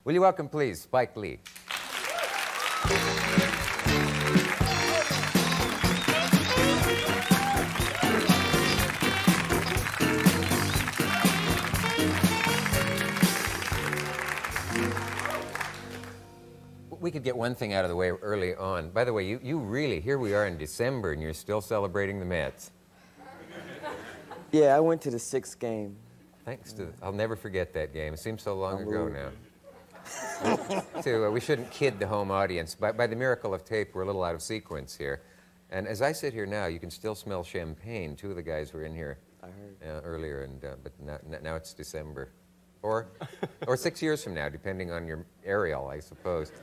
Will you welcome, please, Spike Lee? We could get one thing out of the way early on. By the way, you really, here we are in December and you're still celebrating the Mets. Yeah, I went to the 6th game. Thanks to, I'll never forget that game. It seems so long ago now. We shouldn't kid the home audience. By the miracle of tape, we're a little out of sequence here. And as I sit here now, you can still smell champagne. Two of the guys were in here earlier, and but now it's December. Or 6 years from now, depending on your aerial, I suppose.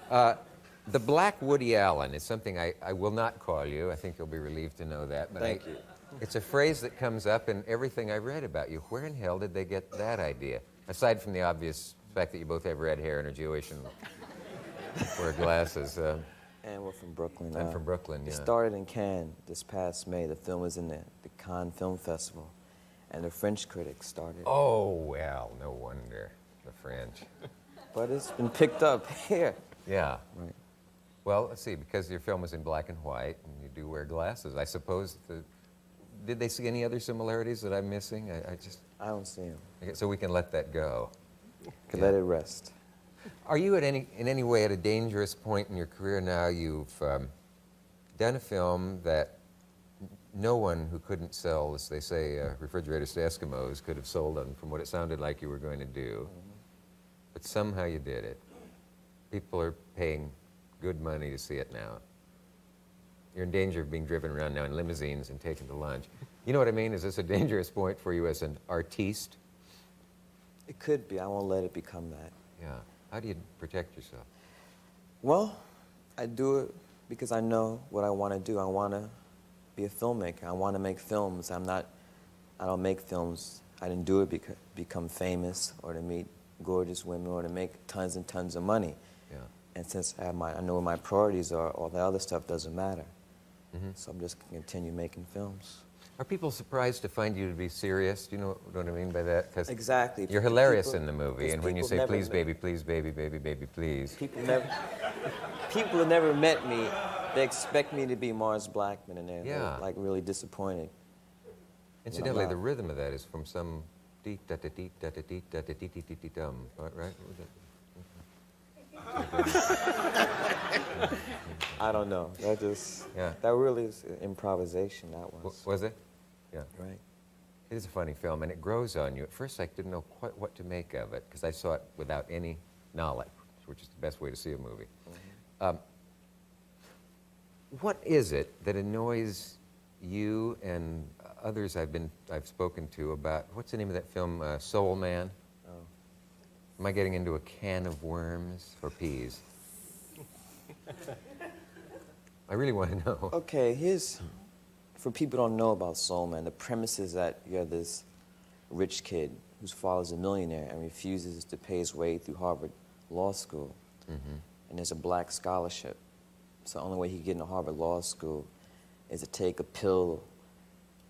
The Black Woody Allen is something I will not call you. I think you'll be relieved to know that. But Thank you. It's a phrase that comes up in everything I've read about you. Where in hell did they get that idea? Aside from the obvious fact that you both have red hair and are Jewish and wear glasses. And we're from Brooklyn. I'm from Brooklyn, yeah. It started in Cannes this past May. The film was in the Cannes Film Festival. And the French critics started. Oh, well, no wonder. The French. But it's been picked up here. Yeah. Right. Well, let's see, because your film was in black and white, and you do wear glasses, I suppose, did they see any other similarities that I'm missing? I don't see them. Okay, so we can let that go. Let it rest. Are you in any way at a dangerous point in your career now? You've done a film that no one who couldn't sell, as they say, refrigerators to Eskimos could have sold them from what it sounded like you were going to do. But somehow you did it. People are paying good money to see it now. You're in danger of being driven around now in limousines and taken to lunch. You know what I mean? Is this a dangerous point for you as an artiste? It could be. I won't let it become that. Yeah. How do you protect yourself? Well, I do it because I know what I want to do. I want to be a filmmaker. I want to make films. I don't make films. I didn't do it because become famous or to meet gorgeous women or to make tons and tons of money. Yeah. And since I know where my priorities are, all the other stuff doesn't matter. So I'm just going to continue making films. Are people surprised to find you to be serious? Do you know what I mean by that? 'Cause exactly. You're hilarious in the movie, and when you say, please, baby, please, baby, please. People have never met me. They expect me to be Mars Blackman, and they're like really disappointed. Incidentally, the rhythm of that is from some deep da da deep da da deep da da dee dee dee dee dum, right? I don't know. That really is improvisation. That was. Was it? Yeah. Right. It is a funny film, and it grows on you. At first, I didn't know quite what to make of it because I saw it without any knowledge, which is the best way to see a movie. What is it that annoys you and others I've spoken to about what's the name of that film, Soul Man? Oh. Am I getting into a can of worms or peas? I really want to know. Okay, for people who don't know about Soul Man, the premise is that you have this rich kid whose father's a millionaire and refuses to pay his way through Harvard Law School. And there's a black scholarship. So the only way he can get into Harvard Law School is to take a pill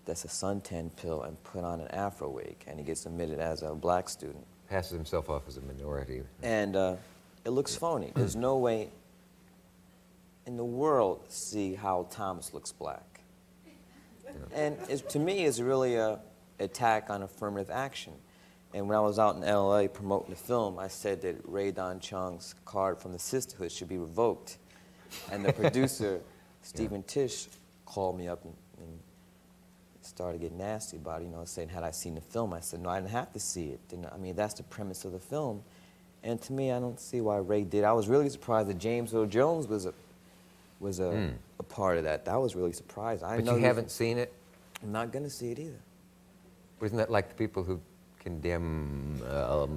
that's a suntan pill and put on an Afro wig, and he gets admitted as a black student. Passes himself off as a minority. And it looks phony. There's no way in the world to see how Thomas looks black. And to me, it's really an attack on affirmative action. And when I was out in L.A. promoting the film, I said that Ray Don Chung's card from the Sisterhood should be revoked. And the producer, Stephen Tisch, called me up and started getting nasty about it, saying, had I seen the film? I said, no, I didn't have to see it. I mean, that's the premise of the film. And to me, I don't see why Ray did. I was really surprised that James Earl Jones was a part of that. That was really surprising. But you haven't seen it? I'm not going to see it either. But isn't that like the people who condemn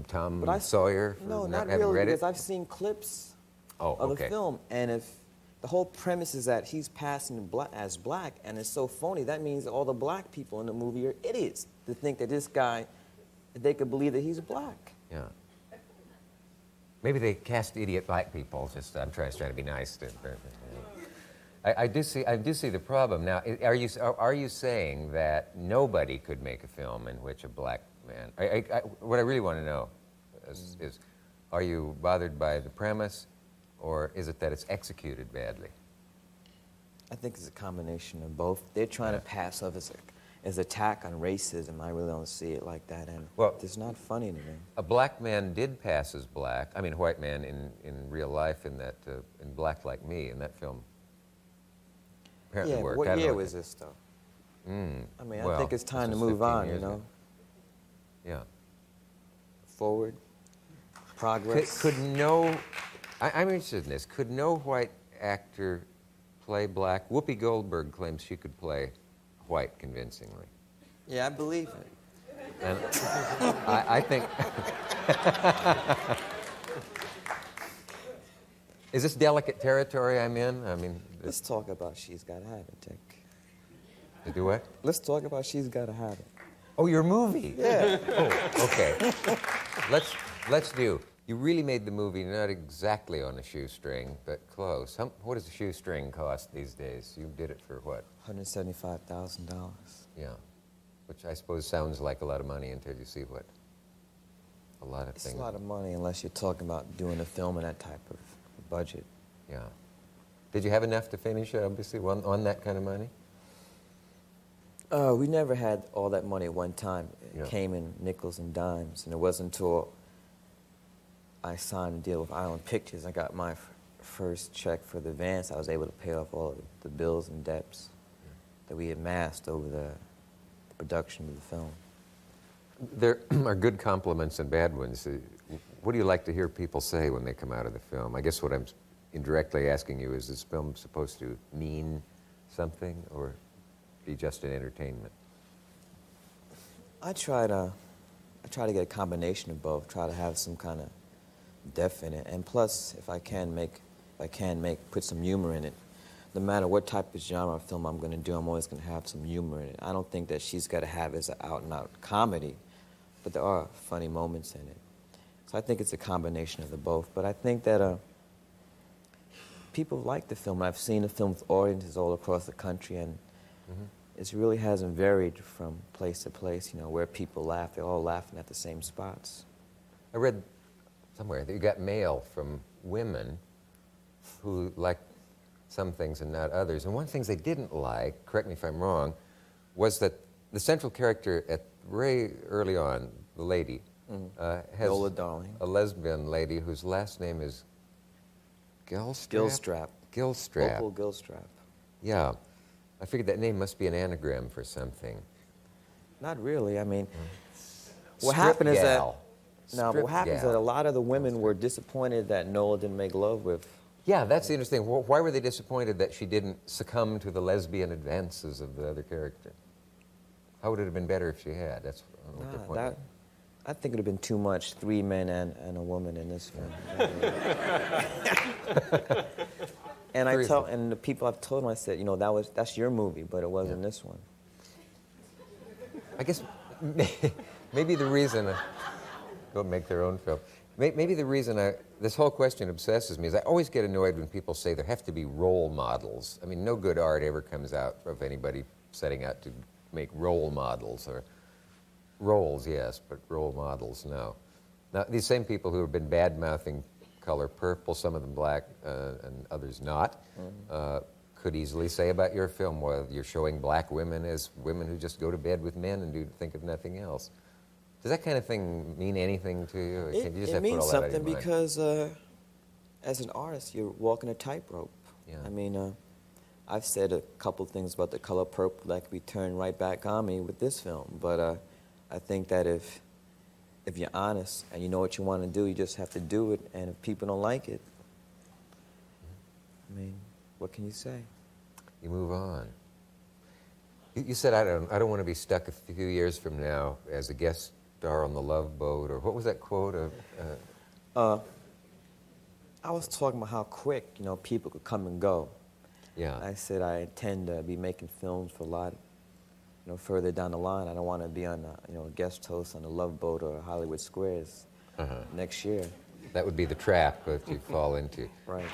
Tom Sawyer for no, not not having really, read it? because I've seen clips of okay. the film, and if the whole premise is that he's passing as black, and it's so phony, that means all the black people in the movie are idiots to think that this guy, they could believe that he's black. Yeah. Maybe they cast idiot black people. I'm trying to be nice. I do see the problem. Now, are you saying that nobody could make a film in which a black man? What I really want to know is Are you bothered by the premise, or is it that it's executed badly? I think it's a combination of both. They're trying to pass off as attack on racism. I really don't see it like that, and Well, it's not funny to me. A black man did pass as black. I mean, a white man in real life in that in Black Like Me in that film. Apparently Yeah, worked. I what don't year know was this, though? I mean, I well, think it's this time to was move 15 on, you years know? ago. Yeah. Forward, progress. Could no, I'm interested in this. Could no white actor play black? Whoopi Goldberg claims she could play white convincingly. Yeah, I believe it. And I think... Is this delicate territory I'm in? I mean... Let's talk about She's Gotta Have It, Dick. To do what? Let's talk about She's Gotta Have It. Oh, your movie? Yeah. Oh, okay. Let's do. You really made the movie not exactly on a shoestring, but close. What does a shoestring cost these days? You did it for what? $175,000. Yeah. Which I suppose sounds like a lot of money until you see what a lot of It's things. a lot of money unless you're talking about doing a film in that type of budget. Yeah. Did you have enough to finish, obviously, on that kind of money? We never had all that money at one time. It came in nickels and dimes, and it wasn't until I signed a deal with Island Pictures, I got my first check for the advance, I was able to pay off all of the bills and debts that we amassed over the production of the film. There are good compliments and bad ones. What do you like to hear people say when they come out of the film? I guess what I'm indirectly asking you is this film supposed to mean something or be just an entertainment? I try to get a combination of both. Try to have some kind of depth in it, and plus, if I can put some humor in it. No matter what type of genre film I'm going to do, I'm always going to have some humor in it. I don't think that She's Got to Have it as an out-and-out comedy, but there are funny moments in it. So I think it's a combination of the both. But I think that people like the film. I've seen the film with audiences all across the country, and it really hasn't varied from place to place, you know, where people laugh. They're all laughing at the same spots. I read somewhere that you got mail from women who liked some things and not others. And one of the things they didn't like, correct me if I'm wrong, was that the central character at very early on, the lady, has Lola Darling. a lesbian lady whose last name is Gilstrap. Gilstrap. Opal Gilstrap. Yeah. I figured that name must be an anagram for something. Not really. I mean, what Strip happened is that... gal. Now, Strip what happens is gal. that a lot of the women were disappointed that Nola didn't make love with. Yeah, that's interesting. Why were they disappointed that she didn't succumb to the lesbian advances of the other character? How would it have been better if she had? That's what their point was. I think it would have been too much, 3 men and a woman in this film. And and the people I've told them, I said, you know, that's your movie, but it wasn't this one. I guess maybe the reason go make their own film. Maybe the reason this whole question obsesses me is I always get annoyed when people say there have to be role models. I mean, no good art ever comes out of anybody setting out to make role models, or roles, yes, but role models, no. Now, these same people who have been bad-mouthing Color Purple, some of them black and others not, could easily say about your film, well, you're showing black women as women who just go to bed with men and think of nothing else. Does that kind of thing mean anything to you? Or can you just It have to put means all that out of something your mind? because as an artist, you're walking a tightrope. Yeah. I mean, I've said a couple things about The Color Purple that could be turned right back on me with this film, but I think that if you're honest and you know what you want to do, you just have to do it, and if people don't like it, I mean, what can you say? You move on. You said, I don't want to be stuck a few years from now as a guest star on The Love Boat, or what was that quote of? I was talking about how quick, you know, people could come and go. Yeah. I said I intend to be making films for a lot, you know, further down the line. I don't want to be on, a guest host on The Love Boat or Hollywood Squares next year. That would be the trap that you fall into. Right.